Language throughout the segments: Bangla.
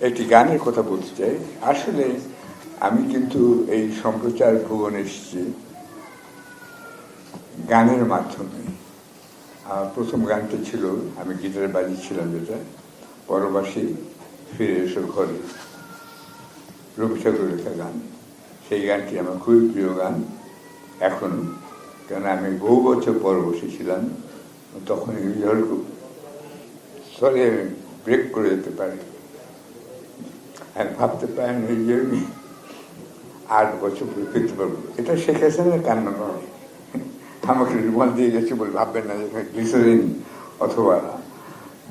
একটি গানের কথা বলতে চাই। আসলে আমি কিন্তু এই সম্প্রচার ভুবনে এসেছি গানের মাধ্যমে। প্রথম গানটা ছিল, আমি গিটারে বাজিয়েছিলাম যেটা, পরবাসী ফিরে এসো ঘরে, রবি ঠাকুরের লেখা গান। সেই গানটি আমার খুবই প্রিয় গান এখনো, কেন আমি বহু বছর পরবশী ছিলাম। তখন সরি আমি ব্রেক করে যেতে পারি, আর ভাবতে পারেন যে আমি 8 বছর পরে ফিরতে পারবো। এটা শেখ হাসিনার কান্না নয়, আমাকে রুমাল দিয়ে গেছে বলে ভাববেন না যেখানে গ্লিসারিন অথবা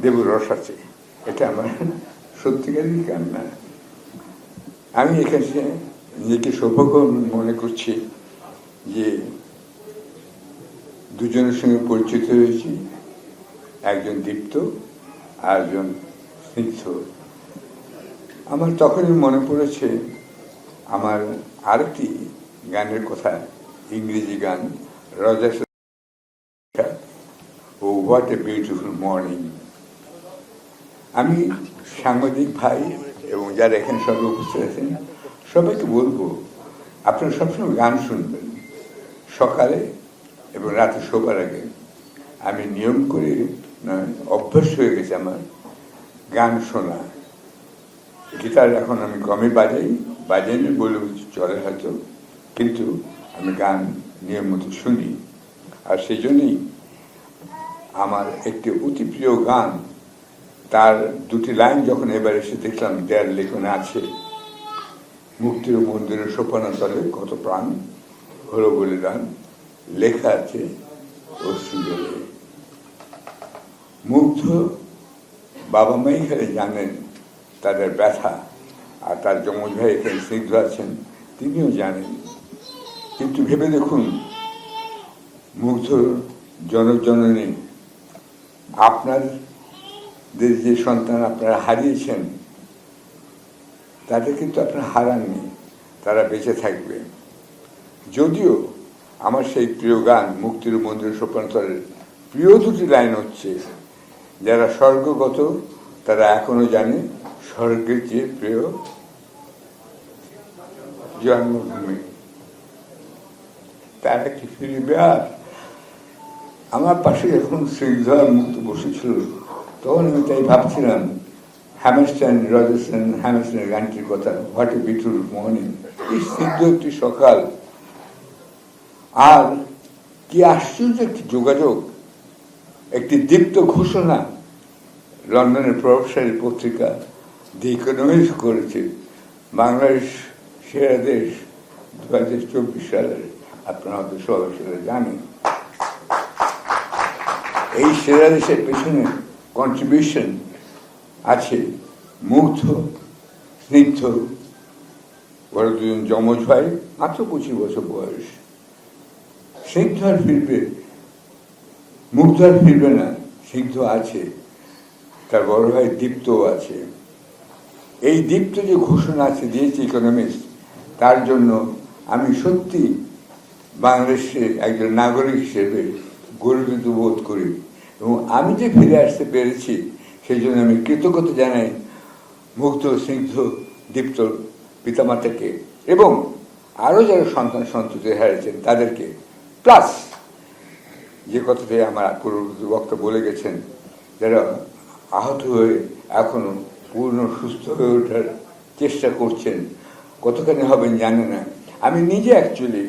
লেবুর রস আছে। এটা আমার সত্যিকারই কান্না। আমি এখানে নিজেকে সৌভাগ্য মনে করছি যে দুজনের সঙ্গে পরিচিত হয়েছি, একজন দীপ্ত আর একজন স্নিগ্ধ। আমার তখনই মনে পড়েছে আমার আরেকটি গানের কথা, ইংরেজি গান, Roger oh what a beautiful morning. আমি সাংবাদিক ভাই এবং যারা এখানে সবাই উপস্থিত আছেন সবাইকে বলবো, আপনারা সবসময় গান শুনবেন সকালে এবং রাতে শোবার আগে। আমি নিয়ম করে নয়, অভ্যাস হয়ে গেছে আমার গান শোনা। গিটার এখন আমি কমই বাজাইনি বলে চলে হয়তো, কিন্তু আমি গান নিয়মিত শুনি। আর সেই জন্যই আমার একটি অতি প্রিয় গান, তার দুটি লাইন যখন এবার এসে দেখলাম দেয়ার লেখনে আছে, মুক্তির মন্দিরের সোপানতলে কত প্রাণ হলো বলিদান, লেখা আছে অশ্রু জলে। মুগ্ধ বাবা মাই এখানে জানেন তাদের ব্যথা, আর তার যমজ ভাই এখানে স্নিগ্ধ আছেন, তিনিও জানেন। কিন্তু ভেবে দেখুন, মুগ্ধ জনক জননী, আপনাদের যে সন্তান আপনারা হারিয়েছেন তাদের কিন্তু আপনারা হারাননি, তারা বেঁচে থাকবে। যদিও আমার সেই প্রিয় গান মুক্তির মন্দির সোপানতলের প্রিয় দুটি লাইন হচ্ছে, যারা স্বর্গগত তারা এখনো জানে স্বর্গের চেয়ে প্রিয় জন্মভূমি। তারা কি ফিরবে? আর আমার পাশে যখন স্নিগ্ধা মুক্ত বসেছিল তখন আমি তাই ভাবছিলাম হ্যামারস্টাইন, রজারসন হ্যামারস্টাইনের গানটির কথা, হোয়াট এ বিউটিফুল মর্নিং। এই স্নিগ্ধ একটি সকাল, আর কি আশ্চর্য একটি যোগাযোগ, একটি দীপ্ত ঘোষণা লন্ডনের প্রভাবশালী পত্রিকা দি ইকোনমিস্ট করেছে, বাংলাদেশ সেরা দেশ 2024 সালের। আপনারা হয়তো সবাই সেটা জানেন। এই সেরা দেশের পেছনে কন্ট্রিবিউশন আছে মুগ্ধ, স্নিগ্ধ, বড় দুজন যমজ ভাই, মাত্র 25 বছর বয়স। স্নিগ্ধ আর ফিরবে, মুগ্ধ আর ফিরবে না, স্নিগ্ধ আছে, তার বড় ভাই দীপ্ত আছে। এই দীপ্ত যে ঘোষণা আছে দিয়েছে ইকোনমিস্ট, তার জন্য আমি সত্যি বাংলাদেশের একজন নাগরিক হিসেবে গর্বিত বোধ করি, এবং আমি যে ফিরে আসতে পেরেছি সেই জন্য আমি কৃতজ্ঞতা জানাই মুগ্ধ, স্নিগ্ধ, দীপ্ত পিতামাতাকে, এবং আরও যারা সন্তান সন্ততি হারিয়েছেন তাদেরকে। প্লাস যে কথাটি আমার পূর্ববর্তী বক্তা বলে গেছেন, যারা আহত হয়ে এখনো পূর্ণ সুস্থ হয়ে ওঠার চেষ্টা করছেন, কতখানি হবেন জানে না। আমি নিজে অ্যাকচুয়ালি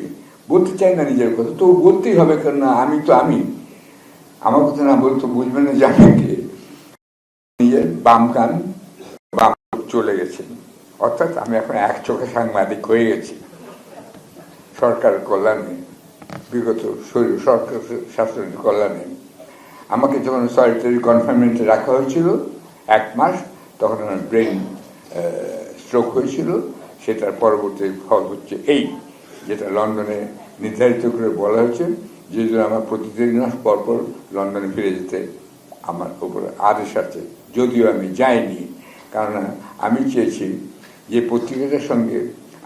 বলতে চাই না নিজের কথা, তো বলতেই হবে, কেননা আমি তো আমি, আমার কথা না বলতে বুঝবেন না জানেন কে। নিজের বাম কান বাম চলে গেছে, অর্থাৎ আমি এখন এক চোখে সাংবাদিক হয়ে গেছি সরকার কল্যাণে, বিগত সরকার শাসনের কল্যাণে। আমাকে যখন সলিটারি কনফাইনমেন্টে রাখা হয়েছিল 1 মাস, তখন আমার ব্রেন স্ট্রোক হয়েছিল। সেটার পরবর্তী ফল হচ্ছে এই, যেটা লন্ডনে নির্ধারিত করে বলা হয়েছে, যে জন্য আমার প্রতি 3 মাস পরপর লন্ডনে ফিরে যেতে আমার উপরে আদেশ আছে। যদিও আমি যাইনি, কারণ আমি চেয়েছি যে পত্রিকাটার সঙ্গে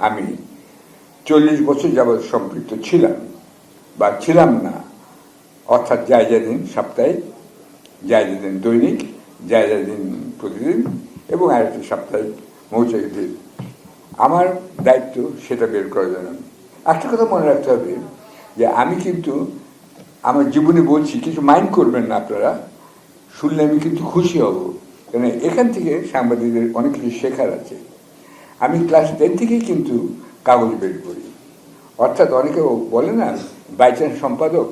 আমি 40 বছর যাবৎ সম্পৃক্ত ছিলাম বা ছিলাম না, অর্থাৎ জায়জা দিন সাপ্তাহিক, জায়জা দিন দৈনিক, জায়জা দিন প্রতিদিন, এবং আরেকটি সাপ্তাহিক মৌচাকের। আমার দায়িত্ব সেটা বের করার জন্য। একটা কথা মনে রাখতে হবে যে আমি কিন্তু আমার জীবনে বলছি, কিছু মাইন্ড করবেন না আপনারা, শুনলে আমি কিন্তু খুশি হব, কারণ এখান থেকে সাংবাদিকদের অনেক কিছু শেখার আছে। আমি ক্লাস 10 থেকেই কিন্তু কাগজ বের করি, অর্থাৎ অনেকে বলে না বাই চান্স সম্পাদক,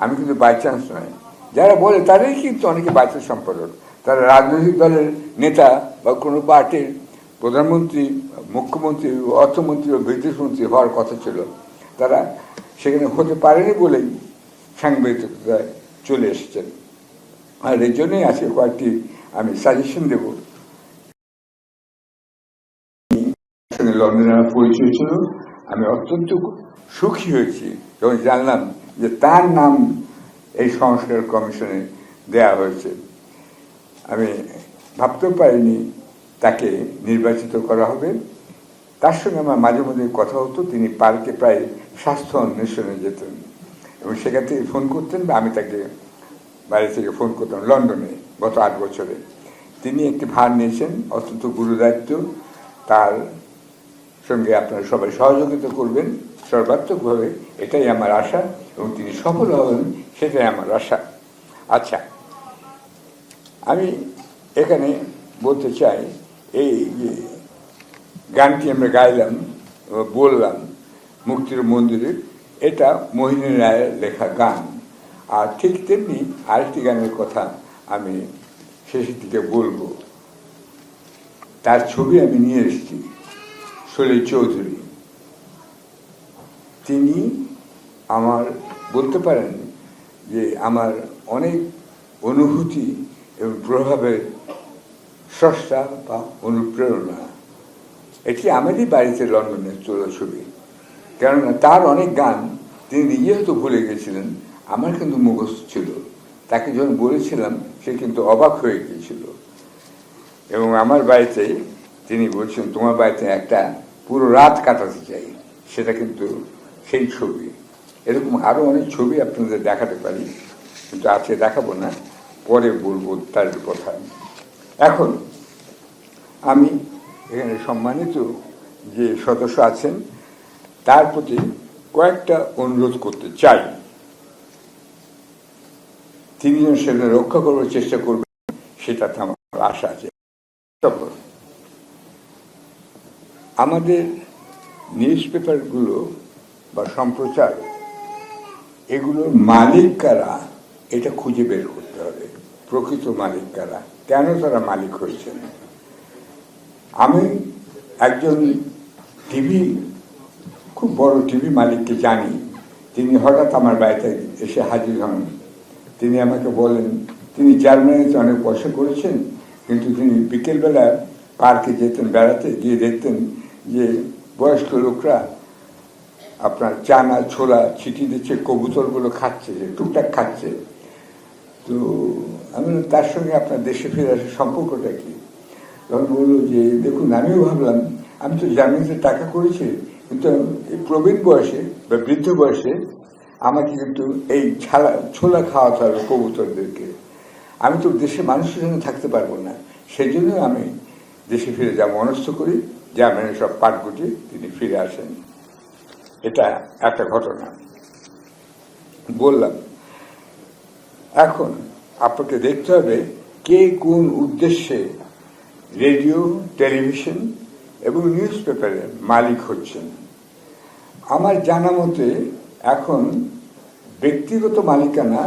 আমি কিন্তু বাই চান্স নয়। যারা বলে তারাই কিন্তু অনেকে বাই চান্স সম্পাদক। তারা রাজনৈতিক দলের নেতা বা কোনো পার্টির প্রধানমন্ত্রী, মুখ্যমন্ত্রী, অর্থমন্ত্রী বা বিদেশমন্ত্রী হওয়ার কথা ছিল, তারা সেখানে হতে পারেনি বলেই সাংবাদিকতায় চলে এসেছেন। আর এই জন্যই আজকে কয়েকটি আমি সাজেশন দেব। লন্ডনে আমার পরিচয় ছিল, আমি অত্যন্ত সুখী হয়েছি যখন জানলাম যে তার নাম এই সংস্কার কমিশনে দেয়া হয়েছে। আমি ভাবতেও পারিনি তাকে নির্বাচিত করা হবে। তার সঙ্গে আমার মাঝে মাঝে কথা হতো, তিনি পার্কে প্রায় স্বাস্থ্য অন্বেষণে যেতেন এবং সেখান থেকে ফোন করতেন বা আমি তাকে বাইরে থেকে ফোন করতাম। লন্ডনে গত 8 বছরে তিনি একটি ভার নিয়েছেন, অত্যন্ত গুরুদায়িত্ব। তার সঙ্গে আপনারা সবাই সহযোগিতা করবেন সর্বাত্মকভাবে, এটাই আমার আশা, এবং তিনি সফল হবেন সেটাই আমার আশা। আচ্ছা, আমি এখানে বলতে চাই, এই যে গানটি আমরা গাইলাম, বললাম মুক্তির মন্দিরে, এটা মোহিনী রায়ের লেখা গান। আর ঠিক তেমনি আরেকটি গানের কথা আমি শেষের দিকে বলবো। তার ছবি আমি নিয়ে এসেছি, সলিল চৌধুরী। তিনি আমার বলতে পারেন যে আমার অনেক অনুভূতি এবং প্রভাবের স্রষ্টা বা অনুপ্রেরণা। এটি আমারই বাড়িতে লন্ডনে তোলা ছবি, কেননা তার অনেক গান তিনি নিজে হয়তো ভুলে গেছিলেন, আমার কিন্তু মুখস্থ ছিল। তাকে যখন বলেছিলাম সে কিন্তু অবাক হয়ে গিয়েছিল। এবং আমার বাড়িতে তিনি বলছেন, তোমার বাড়িতে একটা পুরো রাত কাটাতে চাই, সেটা কিন্তু সেই ছবি। এরকম আরও অনেক ছবি আপনাদের দেখাতে পারি, কিন্তু আজকে দেখাবো না, পরে বলবো তার কথা। এখন আমি এখানে সম্মানিত যে সদস্য আছেন তার প্রতি কয়েকটা অনুরোধ করতে চাই। তিনি যেন সেটা রক্ষা করবার চেষ্টা করবেন, সেটাতে আমার আশা আছে। আমাদের নিউজ পেপারগুলো বা সম্প্রচার, এগুলোর মালিক কারা এটা খুঁজে বের করতে হবে। প্রকৃত মালিক কারা, কেন তারা মালিক হয়েছেন। আমি একজন খুব বড় টিভি মালিককে জানি। তিনি হঠাৎ আমার বাড়িতে এসে হাজির হন। তিনি আমাকে বলেন, তিনি জার্মানিতে অনেক পয়সা করেছেন, কিন্তু তিনি বিকেলবেলা পার্কে যেতেন বেড়াতে, গিয়ে দেখতেন যে বয়স্ক লোকরা আপনার চানা ছোলা ছিটি দিচ্ছে, কবুতরগুলো খাচ্ছে, টুকটাক খাচ্ছে। তো আমি তার সঙ্গে আপনার দেশে ফিরে আসার সম্পর্কটা কি? তখন বললো যে দেখুন, আমিও ভাবলাম আমি তো জার্মানিতে টাকা করেছি, কিন্তু এই প্রবীণ বয়সে বা বৃদ্ধ বয়সে আমাকে কিন্তু এই ছোলা খাওয়াতে হবে কবুতরদেরকে। আমি তো দেশে মানুষের জন্য থাকতে পারবো না, সেই জন্য আমি দেশে ফিরে যা মনস্থ করি। জার্মানি সব পাট গুটিয়ে তিনি ফিরে আসেন। এটা একটা ঘটনা বললাম। এখন আপনাকে দেখতে হবে কে কোন উদ্দেশ্যে রেডিও, টেলিভিশন এবং নিউজ পেপারের মালিক হচ্ছেন। আমার জানা মতে এখন ব্যক্তিগত মালিকানা,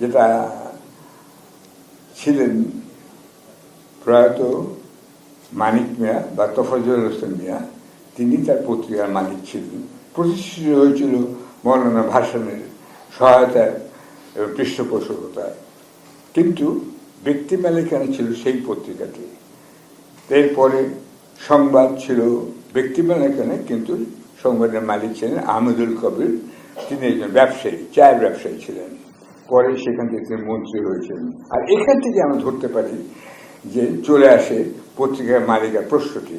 যেটা ছিলেন প্রয়াত মানিক মিয়া বা তোফাজ্জল হোসেন মিয়া, তিনি তার পত্রিকার মালিক ছিলেন। প্রতিষ্ঠিত হয়েছিল মৌলানা ভাসানের সহায়তায় এবং পৃষ্ঠপোষকতায়, কিন্তু ব্যক্তি মালিকানা ছিল সেই পত্রিকাটি। এরপরে সংবাদ ছিল ব্যক্তি মালিকানা, কিন্তু সংবাদের মালিক ছিলেন আহমেদুল কবির। তিনি একজন ব্যবসায়ী, চায়ের ব্যবসায়ী ছিলেন। পরে সেখান থেকে তিনি মন্ত্রী হয়েছিলেন। আর এখান থেকে আমরা ধরতে পারি যে চলে আসে পত্রিকার মালিকার প্রশ্নটি।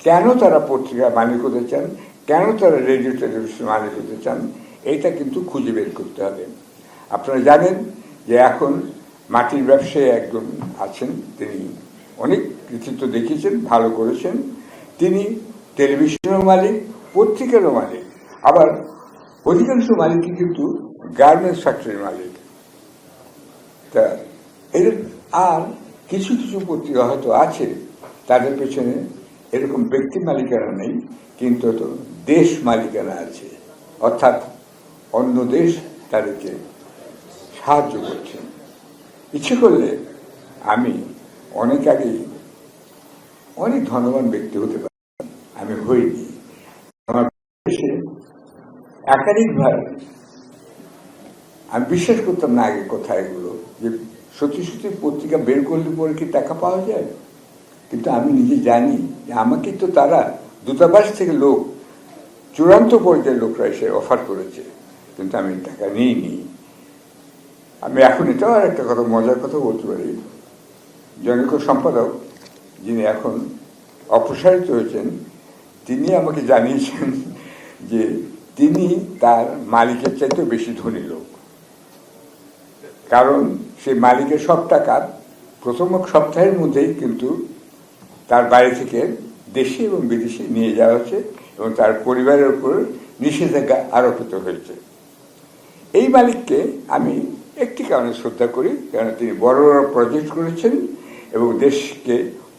কেন তারা পত্রিকার মালিক হতে চান, কেন তারা রেডিও টেলিভিশন মালিক হতে চান, এইটা কিন্তু খুঁজে বের করতে হবে। আপনারা জানেন যে এখন মাটির ব্যবসায়ী একজন আছেন, তিনি অনেক কৃতিত্ব দেখিয়েছেন, ভালো করেছেন। তিনি টেলিভিশনের মালিক, পত্রিকারও মালিক, আবার অধিকাংশ মালিকই কিন্তু গার্মেন্টস ফ্যাক্টরির মালিক। তা এদের আর কিছু কিছু পত্রিকা হয়তো আছে, তাদের পেছনে এরকম ব্যক্তি মালিকানা নেই, কিন্তু তো দেশ মালিকানা আছে, অর্থাৎ অন্য দেশ তাদেরকে সাহায্য করছে। ইচ্ছে করলে আমি অনেক আগেই অনেক ধনবান ব্যক্তি হতে পারি, আমি হইনি। আমার দেশে একাধিকবার আমি বিশ্বাস করতাম না আগে কথা এগুলো, যে সত্যি সত্যি পত্রিকা বের করলে পরে কি টাকা পাওয়া যায়। কিন্তু আমি নিজে জানি যে আমাকে তো তারা দূতাবাস থেকে লোক, চূড়ান্ত পর্যায়ের লোকরা এসে অফার করেছে, কিন্তু আমি টাকা নিইনি। আমি এখন এটাও আর একটা কথা, মজার কথা বলতে পারি, জনৈক সম্পাদক যিনি এখন অপসারিত হয়েছেন, তিনি আমাকে জানিয়েছেন যে তিনি তার মালিকের চাইতেও বেশি ধনী লোক। কারণ সেই মালিকের সব টাকা প্রথম সপ্তাহের মধ্যেই কিন্তু তার বাড়ি থেকে দেশে এবং বিদেশে নিয়ে যাওয়া হচ্ছে এবং তার পরিবারের উপর নিষেধাজ্ঞা আরোপিত হয়েছে। এই মালিককে আমি একটি কারণে শ্রদ্ধা করি, কারণ তিনি বড় বড় প্রজেক্ট করেছেন এবং দেশকে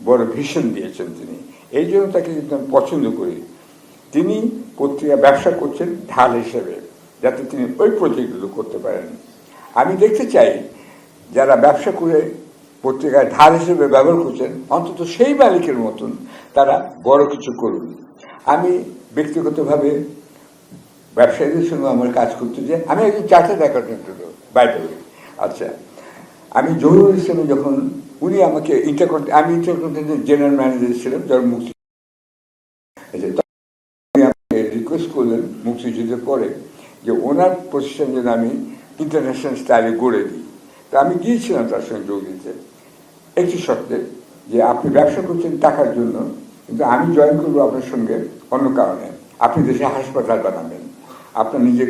বড় ভিশন দিয়েছেন তিনি, এই জন্য তাকে কিন্তু আমি পছন্দ করি। তিনি পত্রিকা ব্যবসা করছেন ঢাল হিসেবে, যাতে তিনি ওই প্রজেক্টগুলো করতে পারেন। আমি দেখতে চাই যারা ব্যবসা করে পত্রিকায় ঢাল হিসেবে ব্যবহার করছেন, অন্তত সেই মালিকের মতন তারা বড় কিছু করুন। আমি ব্যক্তিগতভাবে ব্যবসায়ীদের সঙ্গে আমার কাজ করতে যাই। আমি একজন চার্টার্ড অ্যাকাউন্টেন্ট বাইরে। আচ্ছা, আমি জহুরুল ইসলামে যখন উনি আমাকে আমি ইন্টারকন্টিনেন্টাল জেনারেল ম্যানেজার ছিলাম যখন মুক্তি, আমাকে রিকোয়েস্ট করলেন মুক্তিযুদ্ধের পরে যে ওনার প্রতিষ্ঠান যেন আমি ইন্টারন্যাশনাল স্টাইলে গড়ে দিই। তা আমি গিয়েছিলাম তার সঙ্গে যোগ দিতে, একটি শর্তে, যে আপনি ব্যবসা করছেন টাকার জন্য, কিন্তু আমি জয়েন করবো আপনার সঙ্গে অন্য কারণে। আপনি দেশে হাসপাতাল বানাবেন, আপনার নিজে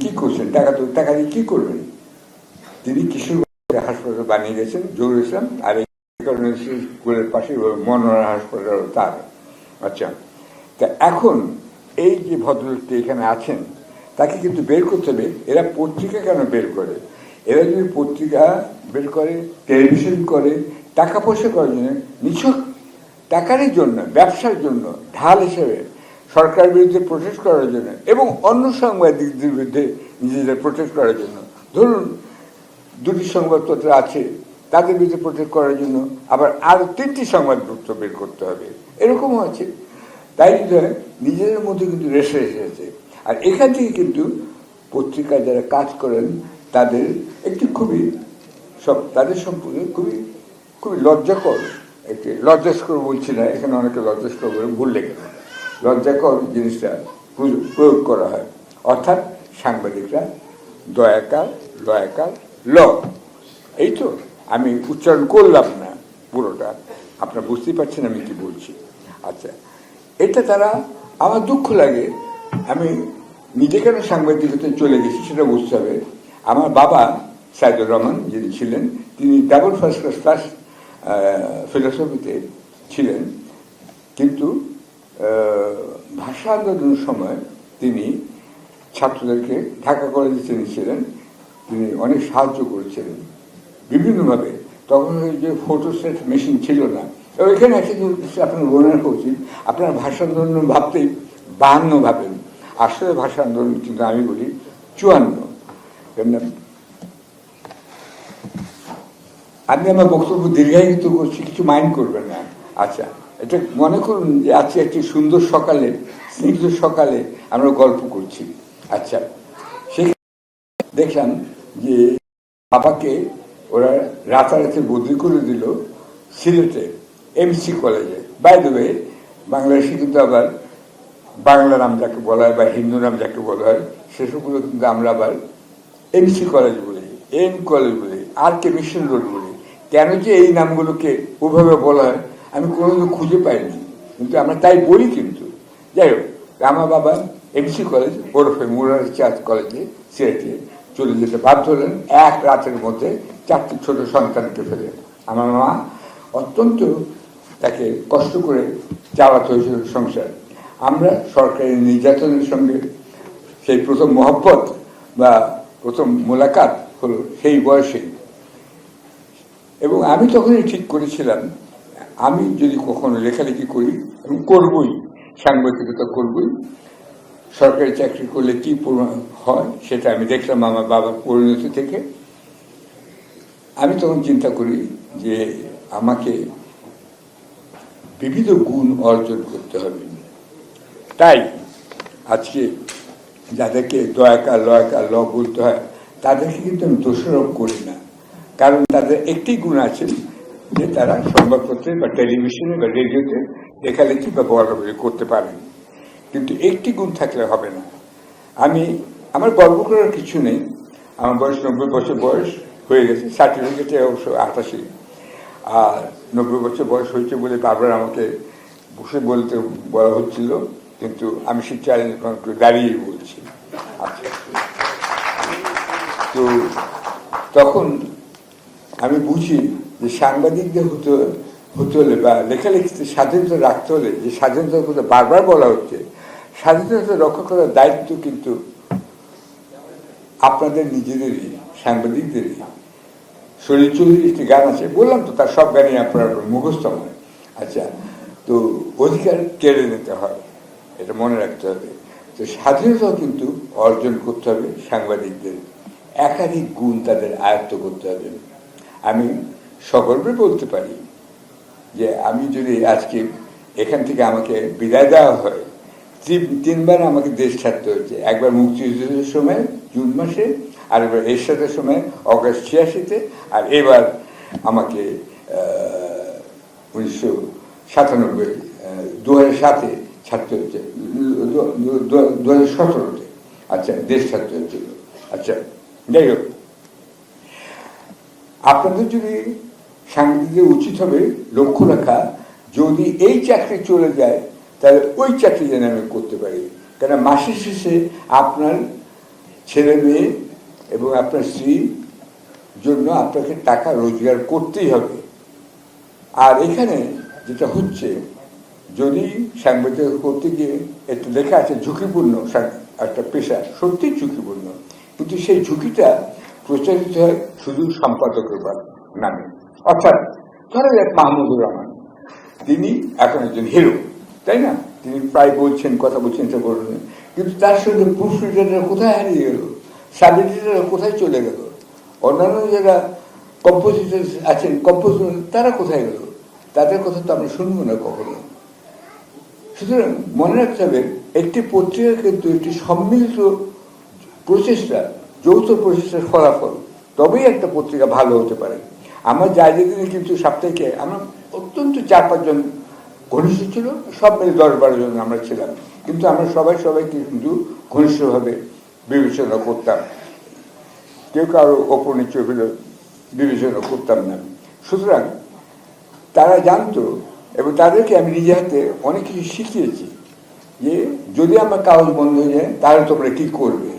কি করছেন, টাকা দিয়ে কি করবেন। তিনি কিশোরগঞ্জে হাসপাতাল বানিয়ে গেছেন জহুরুল ইসলাম, আর এই স্কুলের পাশে মনোহর হাসপাতাল তার। আচ্ছা, তা এখন এই যে ভদ্রলোকটি এখানে আছেন, তাকে কিন্তু বের করতে হবে। এরা পত্রিকা কেন বের করে? এরা যদি পত্রিকা বের করে, টেলিভিশন করে, টাকা পয়সা করার জন্য, নিছক টাকারই জন্য, ব্যবসার জন্য, ঢাল হিসেবে সরকারের বিরুদ্ধে প্রোটেস্ট করার জন্য এবং অন্য সাংবাদিকদের বিরুদ্ধে নিজেদের প্রোটেস্ট করার জন্য, ধরুন দুটি সংবাদপত্র আছে, তাদের বিরুদ্ধে প্রোটেস্ট করার জন্য আবার আরো 3টি সংবাদপত্র বের করতে হবে, এরকমও আছে। তাই নিজেদের মধ্যে কিন্তু রেসে এসেছে। আর এখান থেকে কিন্তু পত্রিকায় যারা কাজ করেন তাদের একটি তাদের সম্পর্কে খুবই লজ্জাকর, একটি লজ্জাস্কর বলছি না, এখানে অনেকে লজ্জাস্কর বলে ভুল লেগে থাকে, লজ্জাকর জিনিসটা প্রয়োগ করা হয়। অর্থাৎ সাংবাদিকরা দয়াকার লয়াকার এই তো, আমি উচ্চারণ করলাম না পুরোটা, আপনারা বুঝতেই পারছেন আমি কি বলছি। আচ্ছা, এটা তারা, আমার দুঃখ লাগে, আমি নিজে কেন সাংবাদিকতায় চলে গেছি সেটা বুঝতে হবে। আমার বাবা সাইদুর রহমান যিনি ছিলেন, তিনি ডাবল ফার্স্ট ক্লাস ফিলোসফিতে ছিলেন, কিন্তু ভাষা আন্দোলনের সময় তিনি ছাত্রদেরকে, ঢাকা কলেজে তিনি ছিলেন, তিনি অনেক সাহায্য করেছিলেন বিভিন্নভাবে। তখন ওই যে ফটোস্টেট মেশিন ছিল না। ওইখানে একটা জিনিস আপনার মনে রাখা উচিত, আপনার ভাষা আন্দোলন ভাবতেই 52 ভাবেন, আসলে ভাষা আন্দোলন কিন্তু আমি বলি 54। আমি আমার বক্তব্য দীর্ঘায়িত করছি, কিছু মাইন্ড করবেন না। আচ্ছা, এটা মনে করুন যে আজকে একটি সুন্দর সকালে, স্নিগ্ধ সকালে আমরা গল্প করছি। আচ্ছা, সেখানে দেখলাম যে বাবাকে ওরা রাতারাতি বদলি করে দিল সিলেটে এমসি কলেজে। বাই দ্য ওয়ে, বাংলাদেশে কিন্তু আবার বাংলা নাম যাকে বলা হয় বা হিন্দু নাম যাকে বলা হয় সেসবগুলো কিন্তু আমরা আবার এমসি কলেজ বলি, এম কলেজ বলি, আর কে মিশন রোড বলি। কেন যে এই নামগুলোকে ওভাবে বলা হয় আমি কোনোদিন খুঁজে পাইনি, কিন্তু আমরা তাই বলি। কিন্তু যাই হোক, আমার বাবা এমসি কলেজ ওরফে মুরার চাঁদ কলেজে সিলেটে চলে যেতে বাধ্য হলেন এক রাতের মধ্যে 4টি ছোট সন্তানকে ফেলে। আমার মা অত্যন্ত তাকে কষ্ট করে চালাতে হয়েছিল সংসার। আমরা সরকারি নির্যাতনের সঙ্গে সেই প্রথম মহব্বত বা প্রথম মোলাকাত হলো সেই বয়সে, এবং আমি তখনই ঠিক করেছিলাম আমি যদি কখনো লেখালেখি করি এবং করবই, সাংবাদিকতা করবই, সরকারি চাকরি করলে কি হয় সেটা আমি দেখলাম আমার বাবার পরিণতি থেকে। আমি তখন চিন্তা করি যে আমাকে বিবিধ গুণ অর্জন করতে হবে। তাই আজকে যাদেরকে দয়াকার লয়াকার ল বলতে হয় তাদেরকে কিন্তু আমি দোষারোপ করি না, কারণ তাদের একটি গুণ আছে যে তারা সংবাদপত্রে বা টেলিভিশনে বা রেডিওতে লেখালেখি বা বলাবলি করতে পারেন, কিন্তু একটি গুণ থাকলে হবে না। আমার গর্ব করার কিছু নেই, আমার বয়স 90 বছর বয়স হয়ে গেছে, সার্টিফিকেটে অবশ্য 88, আর 90 বছর বয়স হয়েছে বলে বারবার আমাকে বসে বলা হচ্ছিল, কিন্তু আমি সেই চ্যালেঞ্জ দাঁড়িয়ে বলছি। আচ্ছা, তো তখন আমি বুঝি যে সাংবাদিকদের হতে হলে বা লেখালেখিতে স্বাধীনতা রাখতে হলে, যে স্বাধীনতার কথা বারবার বলা হচ্ছে, স্বাধীনতা রক্ষা করার দায়িত্ব কিন্তু আপনাদের নিজেদেরই, সাংবাদিকদেরই। শরীর চৌধুরীর একটি গান আছে, বললাম তো তার সব গানই আপনার মুখস্থ হয়। আচ্ছা, তো অধিকার কেড়ে নিতে হয়, এটা মনে রাখতে হবে। তো স্বাধীনতাও কিন্তু অর্জন করতে হবে সাংবাদিকদের, একাধিক গুণ তাদের আয়ত্ত করতে হবে। আমি সগর্বে বলতে পারি যে আমি যদি আজকে এখান থেকে আমাকে বিদায় দেওয়া হয়, 3বার আমাকে দেশ ছাড়তে হয়েছে। একবার মুক্তিযুদ্ধের সময় জুন মাসে, আরেকবার এরশাদের সময় অগাস্ট 86-তে, আর এবার আমাকে 2007-এ ছাড়তে হয়েছে, 2017-তে। আচ্ছা, দেশ ছাড়তে হয়েছিল। আচ্ছা, যাই হোক, আপনাদের যদি সাংবাদিকদের উচিত হবে লক্ষ্য রাখা, যদি এই চাকরি চলে যায় তাহলে ওই চাকরি যেন আমি করতে পারি, কেন মাসের শেষে আপনার ছেলে মেয়ে এবং আপনার স্ত্রীর জন্য আপনাকে টাকা রোজগার করতেই হবে। আর এখানে যেটা হচ্ছে, যদি সাংবাদিক করতে গিয়ে একটু লেখা আছে ঝুঁকিপূর্ণ একটা পেশা, সত্যি ঝুঁকিপূর্ণ, কিন্তু সেই ঝুঁকিটা প্রচারিত হয় শুধু সম্পাদকের নামে। অর্থাৎ ধরো মাহমুদুর রহমান, তিনি এখন একজন হিরো, তাই না? তিনি প্রায় বলছেন, কথা বলছেন, এটা বলছেন, কিন্তু তার সঙ্গে প্রুফ রিডাররা কোথায় হারিয়ে গেল, সাব এডিটররা কোথায় চলে গেল, অন্যান্য যারা কম্পোজিটর আছেন, কম্পোজার, তারা কোথায় গেল? তাদের কথা তো আমরা শুনবো না কখনো। সুতরাং মনে রাখতে হবে, একটি পত্রিকা কিন্তু একটি সম্মিলিত প্রচেষ্টা, যৌথ প্রচেষ্টার ফলাফল, তবেই একটা পত্রিকা ভালো হতে পারে। আমার জায়গাদিনে কিন্তু সাপ্তাহিকে আমরা অত্যন্ত 4-5 জন ঘনিষ্ঠ ছিল, সব মিলে 10-12 জন আমরা ছিলাম, কিন্তু আমরা সবাইকে কিন্তু ঘনিষ্ঠভাবে বিবেচনা করতাম, কেউ কারো ওপর নিচে হলে বিবেচনা করতাম না। সুতরাং তারা জানতো, এবং তাদেরকে আমি নিজে হাতে অনেক কিছু শিখিয়েছি, যে যদি আমার কাগজ বন্ধ হয়ে যায় তাহলে তোমরা কি করবে,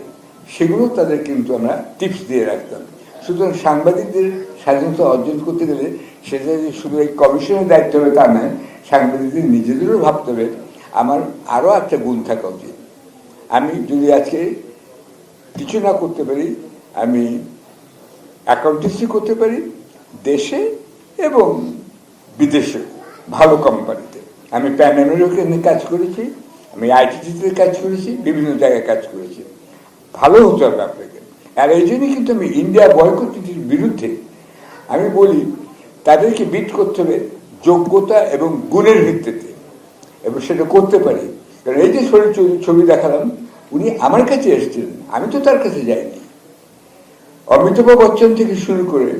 সেগুলো তাদের কিন্তু আমরা টিপস দিয়ে রাখতাম। সুতরাং সাংবাদিকদের স্বাধীনতা অর্জন করতে গেলে সেটা যে শুধু এই কমিশনের দায়িত্ব হবে তা নয়, সাংবাদিকদের নিজেদেরও ভাবতে হবে আমার আরও একটা গুণ থাকা উচিত। আমি যদি আজকে কিছু না করতে পারি, আমি অ্যাকাউন্টেন্সি করতে পারি দেশে এবং বিদেশে, ভালো কোম্পানিতে। আমি প্যান আমেরিকানে কাজ করেছি, আমি আইটিতে কাজ করেছি, বিভিন্ন জায়গায় কাজ করেছি। ভালো হতে হবে আপনাকে। আর এই জন্যই কিন্তু আমি ইন্ডিয়া বয়কট নীতির বিরুদ্ধে। আমি বলি তাদেরকে বিট করতে হবে যোগ্যতা এবং গুণের ভিত্তিতে, এবং সেটা করতে পারি। কারণ এই যে ছবি দেখালাম, উনি আমার কাছে এসেছিলেন, আমি তো তার কাছে যাইনি। অমিতাভ বচ্চন থেকে শুরু করে,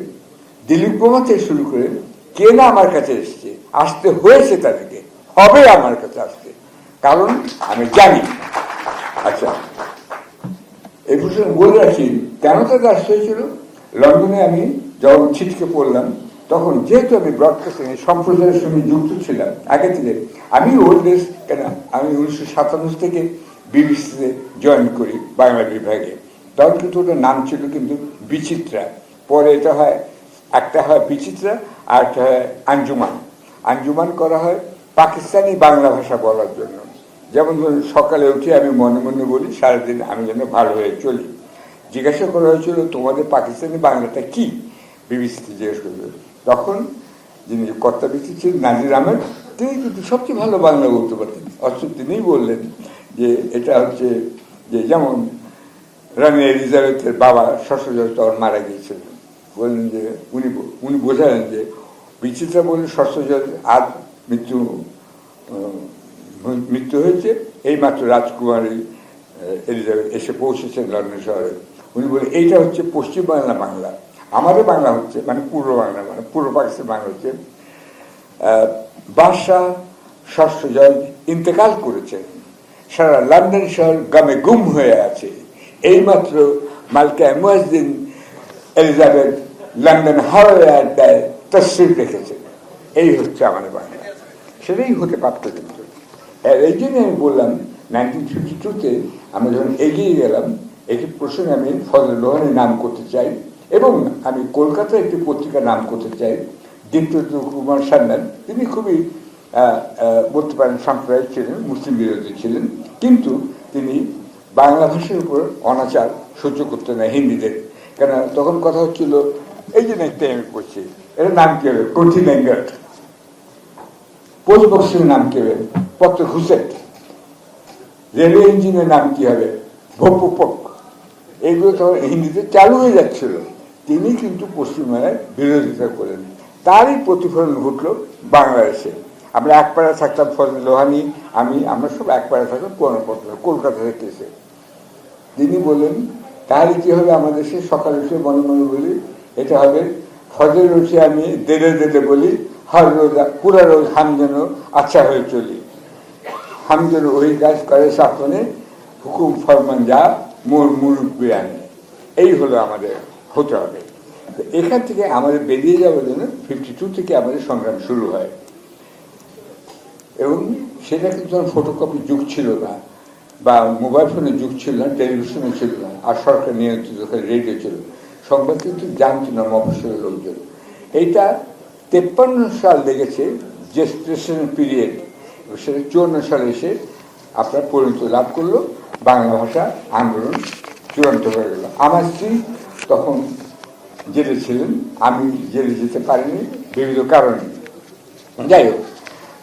দিলীপ কুমার থেকে শুরু করে, কে না আমার কাছে এসছে, আসতে হয়েছে তাদেরকে, হবে আমার কাছে আসতে, কারণ আমি জানি। আচ্ছা, এই প্রসঙ্গে বলে রাখি কেন তাদের আসতে হয়েছিল। লন্ডনে আমি যখন ছিটকে পড়লাম, তখন যেহেতু আমি ব্রডকাস্টিং সম্প্রচারের সঙ্গে যুক্ত ছিলাম আগে থেকে, আমি ওল্ড ডেজ, কেন আমি 1957 থেকে বিবিসিতে জয়েন করি বাংলা বিভাগে। তখন কিন্তু ওটার নাম ছিল কিন্তু বিচিত্রা, পরে এটা হয়, একটা হয় বিচিত্রা আর একটা হয় আঞ্জুমান। আঞ্জুমান করা হয় পাকিস্তানি বাংলা ভাষা বলার জন্য। যেমন ধরুন, সকালে উঠে আমি মনে মনে বলি সারাদিন আমি যেন ভালো হয়ে চলি। জিজ্ঞাসা করা হয়েছিল তোমাদের পাকিস্তানি বাংলাটা কি, বিবিসিতে জিজ্ঞেস করবে। তখন যিনি কর্তা ব্যক্তি ছিলেন নাজির আহমেদ, তিনি কিন্তু সবচেয়ে ভালো বাংলা বলতে পারতেন। অথচ তিনিই বললেন যে এটা হচ্ছে যে যেমন রানী এলিজাবেথের বাবা শ্বশুর তখন মারা গিয়েছিলেন, বললেন যে উনি বোঝালেন যে বিচিত্রা বললেন শ্বশুর আজ মৃত্যু হয়েছে, এইমাত্র রাজকুমারী এলিজাবেথ এসে পৌঁছেছেন লন্ডন শহরে। উনি বলে এইটা হচ্ছে পশ্চিম বাংলা বাংলা, আমাদের বাংলা হচ্ছে মানে পূর্ব বাংলা, মানে পূর্ব পাকিস্তান বাংলা হচ্ছে বাদশাহ শ্বশুর ইন্তেকাল করেছেন, সারা লন্ডন শহর গামে গুম হয়ে আছে, এইমাত্র মালিকা মুয়াজ্জিন এলিজাবেথ লন্ডন হাওয়ায় আড্ডায় তশরিফ রেখেছেন। এই হচ্ছে আমাদের বাংলা, সেটাই হতে পারত। কিন্তু এই জন্য আমি বললাম 1952-তে আমরা যখন এগিয়ে গেলাম, একটি প্রসঙ্গে আমি ফজল লোহানের নাম করতে চাই, এবং আমি কলকাতার একটি পত্রিকার নাম করতে চাই, দীপ্ত কুমার সান্যাল। তিনি খুবই বলতে পারেন সাম্প্রদায়িক ছিলেন, মুসলিম বিরোধী ছিলেন, কিন্তু তিনি বাংলা ভাষার উপর অনাচার সহ্য করতেন না হিন্দিদের। কেন তখন কথা হচ্ছিল, এই যে একটা আমি পড়ছি, এর নাম কি হবে, কঠিন অ্যাঙ্গাট, পোস্ট বক্সের নাম কি হবে, পত্র হুসেট, রেলওয়ে ইঞ্জিনের নাম কি হবে, ভোপক, এইগুলো তখন হিন্দিতে চালু হয়ে যাচ্ছিল। তিনি কিন্তু পশ্চিমবাংলায় বিরোধিতা করেন, তারই প্রতিফলন ঘটল বাংলাদেশে। আমরা এক পাড়ায় থাকতাম, ফজল লোহানি, আমরা সব এক পাড়ায় থাকতাম কলকাতা থেকে এসে। তিনি বললেন তাহলে কি হবে আমাদের দেশে, সকালে উঠে মনে মনে বলি এটা হবে ফজর উঠে আমি দেড়ে দেড়ে বলি, হর রোজ পুরা রোজ হাম যেন আচ্ছা হয়ে চলি, হাম যেন ওই কাজ করে সাপনে হুকুম ফরমান যা মোর মুরুব্বি আনে। এই হলো আমাদের হতে হবে। এখান থেকে আমাদের বেরিয়ে যাওয়ার জন্য 52 থেকে আমাদের সংগ্রাম শুরু হয়, এবং সেটা কিন্তু তখন ফটোকপি যুগ ছিল না, বা মোবাইল ফোনের যুগ ছিল না, টেলিভিশনে ছিল না, আর সরকার নিয়ন্ত্রিত রেডিও ছিল। সংবাদ কিন্তু জানতো না মফস্বলের লোকজন। এইটা 53 সাল লেগেছে জেস্টেশন পিরিয়ড, সেটা 54 সালে এসে আপনার পরিণত লাভ করলো, বাংলা ভাষা আন্দোলন চূড়ান্ত হয়ে গেল। আমার স্ত্রী তখন জেলে ছিলেন, আমি জেলে যেতে পারিনি বিভিন্ন কারণে। যাই হোক,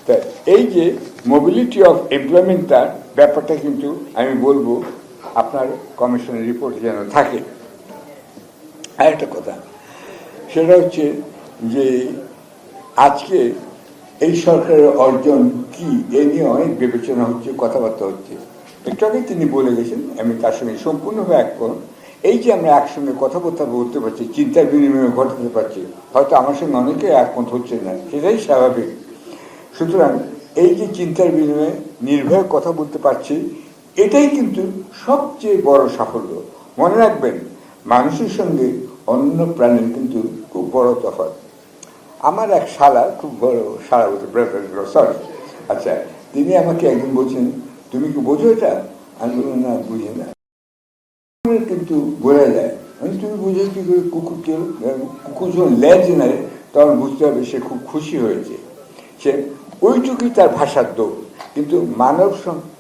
তা এই যে মোবিলিটি অফ এমপ্লয়মেন্টটার ব্যাপারটা কিন্তু আমি বলবো আপনার কমিশনের রিপোর্ট যেন থাকে। আর একটা কথা, সেটা হচ্ছে যে আজকে এই সরকারের অর্জন কি, এ নিয়ে অনেক বিবেচনা হচ্ছে, কথাবার্তা হচ্ছে। একটু আগে তিনি বলে গেছেন, আমি তার সঙ্গে সম্পূর্ণভাবে একমত। এই যে আমরা একসঙ্গে কথাবার্তা বলতে পারছি, চিন্তার বিনিময় ঘটাতে পারছি, হয়তো আমার সঙ্গে অনেকে একমত হচ্ছে না, সেটাই স্বাভাবিক। সুতরাং এই যে চিন্তার বিনিময়ে নির্ভয়ে কথা বলতে পারছি, এটাই কিন্তু সবচেয়ে বড় সাফল্য। মনে রাখবেন, মানুষের সঙ্গে অন্য প্রাণীর কিন্তু খুব বড় তফাৎ। আমার এক শালা, খুব বড় শালা বলতে ব্রাদার, সরি, আচ্ছা, তিনি আমাকে একদিন বলছেন তুমি কি বোঝো এটা? আমি বললাম না, বুঝি না। কিন্তু বোঝা যায়, তুমি বুঝো কি করে? কুকুর যখন লেজ নেয় তখন বুঝতে হবে সে খুব খুশি হয়েছে, সে ওইটুকুই তার ভাষার দৌড়। কিন্তু মানব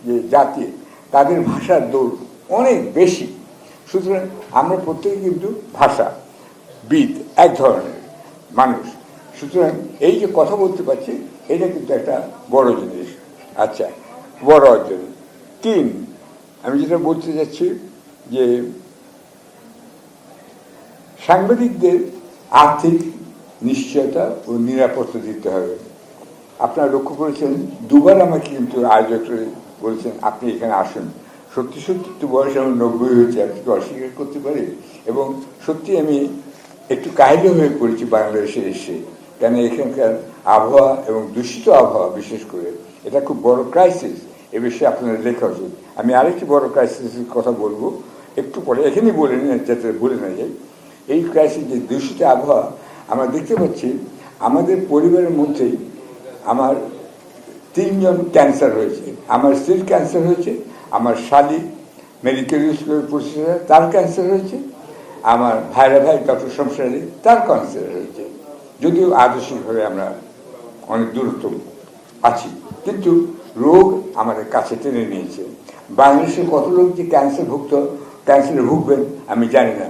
যে জাতি, তাদের ভাষার দৌড় অনেক বেশি। সুতরাং আমরা প্রত্যেকে কিন্তু ভাষাবিদ, এক ধরনের মানুষ। সুতরাং এই যে কথা বলতে পারছি, এটা কিন্তু একটা বড় জিনিস। আচ্ছা, বড় অর্জন। 3, আমি যেটা বলতে যাচ্ছি যে সাংবাদিকদের আর্থিক নিশ্চয়তা ও নিরাপত্তা দিতে হবে। আপনারা লক্ষ্য করেছেন, দুবার আমাকে কিন্তু আয়োজকরা বলেছেন আপনি এখানে আসুন। সত্যি সত্যি একটু বয়স আমার 90 হয়েছে, আমি কি অস্বীকার করতে পারি? এবং সত্যি আমি একটু কাহিল হয়ে পড়েছি বাংলাদেশে এসে, কেন এখানকার আবহাওয়া এবং দূষিত আবহাওয়া বিশেষ করে, এটা খুব বড় ক্রাইসিস। এ বিষয়ে আপনাদের লেখা উচিত। আমি আরেকটি বড় ক্রাইসিসের কথা বলবো একটু পরে, এখানেই বলে নিন যাতে ভুলে না যাই। এই ক্রাইসিস, যে দূষিত আবহাওয়া, আমরা দেখতে পাচ্ছি আমাদের পরিবারের মধ্যেই আমার 3 জন ক্যান্সার হয়েছে। আমার স্ত্রীর ক্যান্সার হয়েছে, আমার শালি মেডিকেল স্কুলের প্রফেসর, তার ক্যান্সার হয়েছে, আমার ভাই ডক্টর শমশার আলী, তার ক্যান্সার হয়েছে। যদিও আদর্শিকভাবে আমরা অনেক দূরত্ব আছি, কিন্তু রোগ আমাদের কাছে টেনে নিয়েছে। বাংলাদেশে কত লোক যে ক্যান্সারে ভুগবেন আমি জানি না।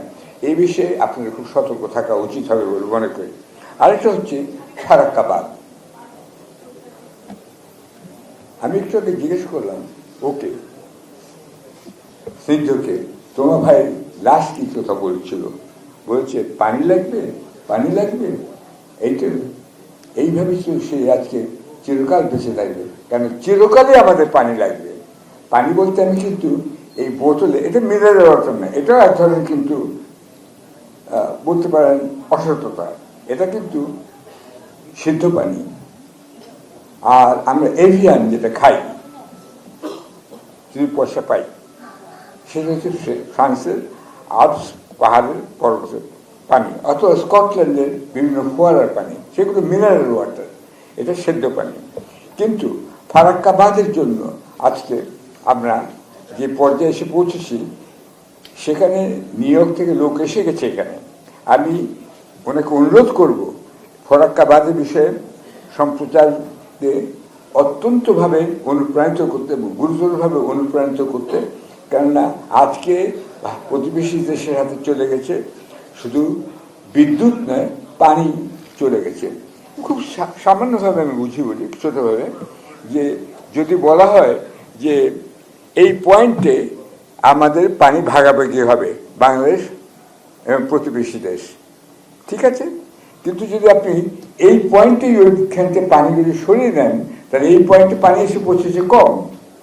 এই বিষয়ে আপনাদের খুব সতর্ক থাকা উচিত হবে বলে মনে করি। আরেকটা হচ্ছে ফারাক্কাবাদ। আমি একটু আগে জিজ্ঞেস করলাম ওকে স্নিগ্ধকে, তোমার ভাই লাশ কি কথা বলছিল, বলছে পানি লাগবে, পানি লাগবে। এইভাবে সে আজকে চিরকাল বেঁচে থাকবে, কারণ চিরকালে আমাদের পানি লাগবে। পানি বলতে আমি কিন্তু এই বোতলে, এটা মিনারেল ওয়াটার না, এটাও এক ধরনের কিন্তু বলতে পারেন অসততা। এটা কিন্তু সিদ্ধ পানি। আর আমরা এভিয়ান যেটা খাই যদি পয়সা পাই, সেটা হচ্ছে ফ্রান্সের আল্পস পাহাড়ের পর্বতের পানি, অথবা স্কটল্যান্ডের বিভিন্ন ফোয়ারার পানি, সেগুলো মিনারেল ওয়াটার, এটা সেদ্ধ পানি। কিন্তু ফারাক্কাবাদের জন্য আজকে আমরা যে পর্যায়ে এসে পৌঁছেছি, সেখানে নিউ ইয়র্ক থেকে লোক এসে গেছে এখানে। আমি ওনাকে অনুরোধ করব ফারাক্কাবাদের বিষয়ে সম্প্রচারকে অত্যন্তভাবে অনুপ্রাণিত করতে, গুরুতরভাবে অনুপ্রাণিত করতে। কেননা আজকে প্রতিবেশী দেশের হাতে চলে গেছে শুধু বিদ্যুৎ নয়, পানি চলে গেছে। খুব সামান্যভাবে আমি বলি ছোটভাবে, যে যদি বলা হয় যে এই পয়েন্টে আমাদের পানি ভাগাভাগি হবে বাংলাদেশ এবং প্রতিবেশী দেশ, ঠিক আছে, কিন্তু যদি আপনি এই পয়েন্টে ওইখান থেকে পানিগুলি সরিয়ে নেন, তাহলে এই পয়েন্টে পানি এসে পৌঁছেছে কম,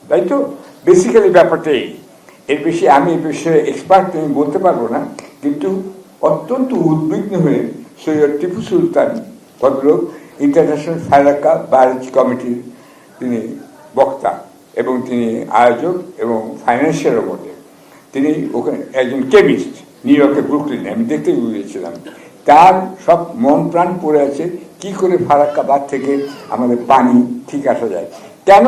তাই তো? বেসিক্যালি ব্যাপারটা এর বেশি আমি এই বিষয়ে এক্সপার্ট আমি বলতে পারবো না, কিন্তু অত্যন্ত উদ্বিগ্ন হয়ে সৈয়দ টিপু সুলতান ভদ্রলোক ইন্টারন্যাশনাল ফারাক্কা ব্যারেজ কমিটির তিনি বক্তা এবং তিনি আয়োজক এবং ফাইন্যান্সিয়ালও বটে। তিনি ওখানে একজন কেমিস্ট, নিউ ইয়র্কের ব্রুকলিনে, আমি দেখতে গিয়েছিলাম। তার সব মন প্রাণ পড়ে আছে কি করে ফারাক্কাবাদ থেকে আমাদের পানি ঠিক আসা যায়। কেন?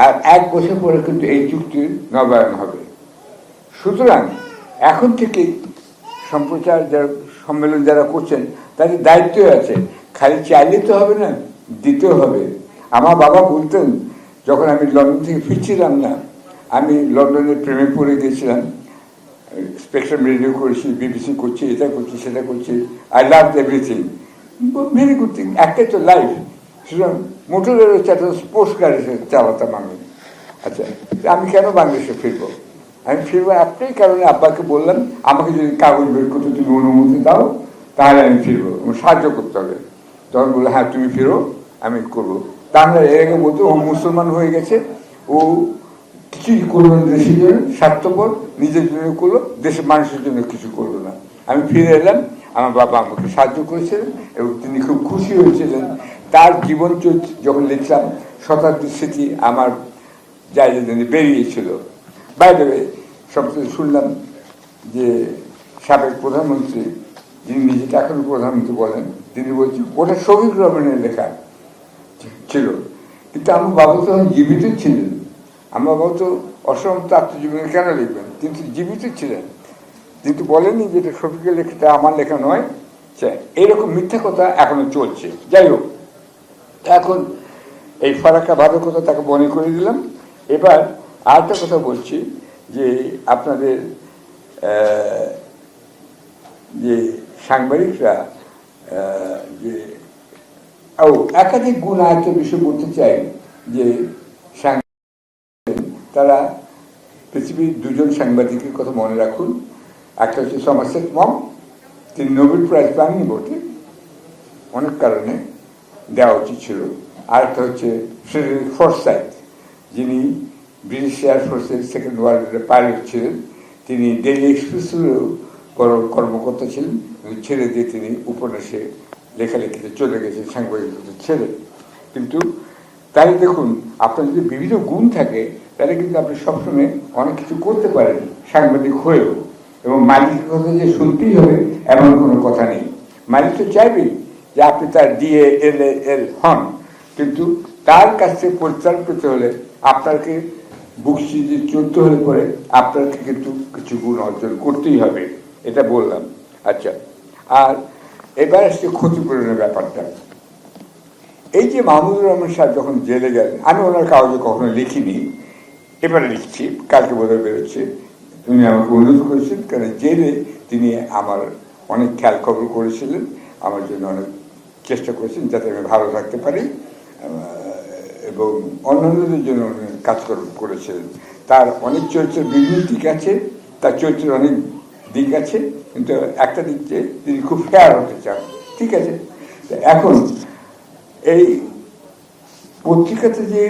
আর 1 বছর পরে কিন্তু এই চুক্তির নবায়ন হবে। সুতরাং এখন থেকে সম্প্রচার যারা সম্মেলন যারা করছেন তাদের দায়িত্ব আছে, খালি চাইলে তো হবে না, দিতেও হবে। আমার বাবা বলতেন, যখন আমি লন্ডন থেকে ফিরছিলাম না, আমি লন্ডনের প্রেমে পড়ে গেছিলাম, স্পেকট্রাম রেডিও করেছি, বিবিসি করছি, এটা করছি, সেটা করছি, I love everything, very good thing, একটাই তো লাইফ। সুতরাং মোটরের একটা স্পোর্টস গাড়ি চালাতাম আমি। আচ্ছা, আমি কেন বাংলাদেশে ফিরবো? আমি ফিরবো একটাই কারণে, আব্বাকে বললাম আমাকে যদি কাগজ বের করতে তুমি অনুমতি দাও তাহলে আমি ফিরবো, সাহায্য করতে হবে। তখন বললো হ্যাঁ তুমি ফিরো, আমি করবো। তা আমরা এর আগে বলতো ও মুসলমান হয়ে গেছে, ও কিছুই করলো না দেশের জন্য, স্বার্থপর, নিজের জন্য করলো, দেশের মানুষের জন্য কিছু করলো না। আমি ফিরে এলাম, আমার বাবা আমাকে সাহায্য করেছিলেন এবং তিনি খুব খুশি হয়েছিলেন। তার জীবন চরিত্র যখন লিখলাম, শতাব্দীর স্মৃতি আমার জায়গা বেরিয়েছিল। বাইরে সবচেয়ে শুনলাম যে সাবেক প্রধানমন্ত্রী, যিনি নিজেকে এখনো প্রধানমন্ত্রী বলেন, তিনি বলছেন ওটা শফিক রহমানের লেখা ছিল, কিন্তু আমার বাবা তো জীবিত ছিলেন। আমার বাবা তো অসমাপ্ত আত্মজীবনী কেন লিখবেন, কিন্তু জীবিত ছিলেন, কিন্তু বলেননি যে এটা শফিকের লেখাটা আমার লেখা নয়। এইরকম মিথ্যা কথা এখনো চলছে। যাই হোক, এখন এই ফারাক্কাবাদের কথা তাকে মনে করে দিলাম। এবার আরেকটা কথা বলছি, যে আপনাদের যে সাংবাদিকরা যে একাধিক গুণ আয়ত্তের বিষয় বলতে চাই, যে তারা পৃথিবীর 2 জন সাংবাদিকের কথা মনে রাখুন। একটা হচ্ছে সমারসেট মম, তিনি নোবেল প্রাইজ পাননি বটে, অনেক কারণে দেওয়া উচিত ছিল। আরেকটা হচ্ছে ফ্রেডারিক ফরসাইথ, যিনি ব্রিটিশ এয়ারফোর্সের 2nd ওয়ার্ল্ড ওয়ারের পাইলট ছিলেন। তিনি ডেইলি এক্সপ্রেসেরও কর্মকর্তা ছিলেন, ছেড়ে দিয়ে তিনি উপন্যাসে লেখালেখিতে চলে গেছেন, সাংবাদিকতা ছেড়ে। কিন্তু তাই দেখুন, আপনার যদি বিভিন্ন গুণ থাকে তাহলে কিন্তু আপনি সবসময় অনেক কিছু করতে পারেন সাংবাদিক হয়েও। এবং মালিকের কথা যে শুনতেই হবে এমন কোনো কথা নেই। মালিক তো চাইবেই যে আপনি তার DALL হন, কিন্তু তার কাছ থেকে পরিত্রাণ পেতে হলে আপনাকে বুকচিতে চলতে হলে পরে আপনাকে কিন্তু কিছু গুণ অর্জন করতেই হবে, এটা বললাম। আচ্ছা, আর এবার আসছে ক্ষতিপূরণের ব্যাপারটা। এই যে মাহমুদুর রহমান সাহেব যখন জেলে গেলেন, আমি ওনার কাগজে কখনো লিখিনি, এবারে লিখছি, কালকে বোধহয় বেরোচ্ছে। তিনি আমাকে অনুরোধ করেছেন, কারণ জেলে তিনি আমার অনেক খেয়াল খবর করেছিলেন, আমার জন্য অনেক চেষ্টা করেছেন যাতে আমি ভালো থাকতে পারি, এবং অন্যান্যদের জন্য কাজকর্ম করেছিলেন। তার অনেক চরিত্রের বিভিন্ন দিক আছে, তার চরিত্রের অনেক দিক আছে, কিন্তু একটা দিক যে তিনি খুব ফেয়ার হতে চান, ঠিক আছে। এখন এই পত্রিকাতে যে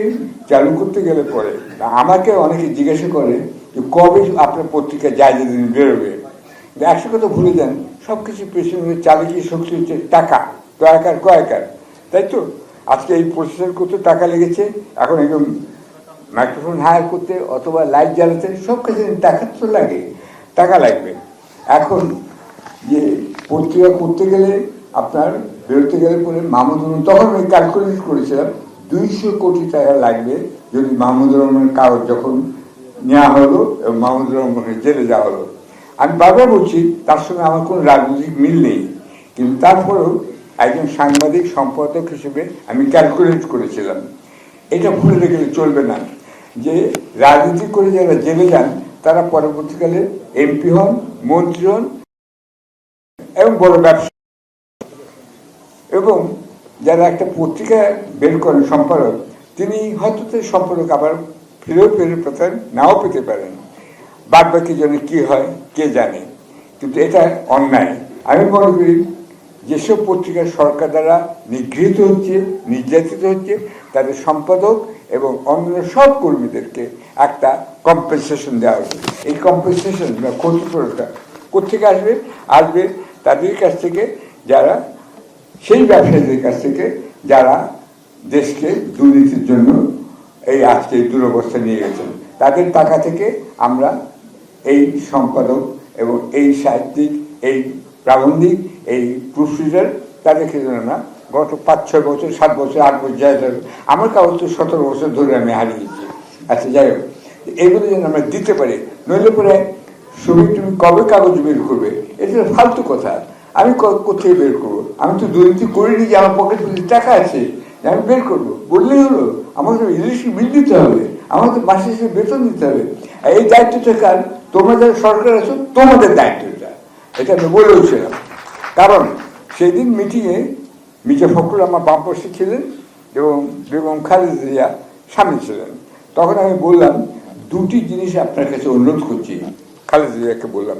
চালু করতে গেলে পরে আমাকে অনেকে জিজ্ঞাসা করে যে কবে আপনার পত্রিকা যায় যেদিন বেরোবে। একশো কথা ভুলে যান, সব কিছু পেছনে চালিয়ে শক্তি হচ্ছে টাকা, দয়াকার কয়াকার, তাই তো। আজকে এই প্রসেসর করতে টাকা লেগেছে, এখন একদম মাইক্রোফোন হায়ার করতে অথবা লাইট জ্বালাতে সব কিছু টাকা তো লাগে, টাকা লাগবে। এখন যে পত্রিকা করতে গেলে আপনার বেরোতে গেলে পরে মাহমুদুর, তখন আমি ক্যালকুলেট করেছিলাম 200 কোটি টাকা লাগবে যদি মাহমুদুর রহমানের কাগজ যখন নেওয়া হলো এবং মাহমুদুর রহমানের জেলে যাওয়া হলো। আমি বারবার বলছি তার সঙ্গে আমার কোনো রাজনৈতিক মিল নেই, কিন্তু তারপরেও একজন সাংবাদিক সম্পাদক হিসেবে আমি ক্যালকুলেট করেছিলাম। এটা ভুলে গেলে চলবে না যে রাজনীতি করে যারা জেলে যান তারা পরবর্তীকালে এমপি হন, মন্ত্রী হন এবং বড় ব্যবসা, এবং যারা একটা পত্রিকা বের করেন সম্পাদক, তিনি হয়তো সম্পাদক আবার ফিরেও পেতে পারেন, নাও পেতে পারেন, বাদ বাকি জন্য কি হয় কে জানে। কিন্তু এটা অন্যায়। আমি মনে করি যেসব পত্রিকা সরকার দ্বারা নিগৃহীত হচ্ছে, নির্যাতিত হচ্ছে, তাদের সম্পাদক এবং অন্য সব কর্মীদেরকে একটা কম্পেনসেশন দেওয়া হবে। এই কম্পেনসেশন বা ক্ষতিপূরণটা কোথেকে আসবে? আসবে তাদের কাছ থেকে, যারা সেই ব্যবসায়ীদের কাছ থেকে যারা দেশকে দুর্নীতির জন্য এই আজকে দুরবস্থা নিয়ে গেছেন, তাদের টাকা থেকে আমরা এই সম্পাদক এবং এই সাহিত্যিক, এই প্রাবন্ধিক, এই প্রুফরিডার, তাদেরকে যেন না গত 5-6 বছর, 7 বছর, 8 বছর যায়, আমার কাগজ তো 17 বছর ধরে আমি হারিয়েছি। আচ্ছা যাই হোক, এইগুলো যেন আমরা দিতে পারি, নইলে পরে ছবি তুমি কবে কাগজ বের করবে, এটা ফালতু কথা। আমি কোথায় বের করবো? আমি তো দুর্নীতি করিনি যে আমার পকেট টাকা আছে আমি বের করবো, বললেই হলো। আমাকে ইলেকট্রিক বিল দিতে হবে, আমাকে মাসে শেষে বেতন দিতে হবে। এই দায়িত্বটা কার? তোমরা যারা সরকার আছো তোমাদের দায়িত্বটা, এটা আমি বলেওছিলাম। কারণ সেই দিন মিটিংয়ে মির্জা ফখরুল আমার বাম পাশে ছিলেন এবং বেগম খালেদা জিয়া সামনে ছিলেন। তখন আমি বললাম, দুটি জিনিস আপনার কাছে অনুরোধ করছি। খালেদা জিয়াকে বললাম,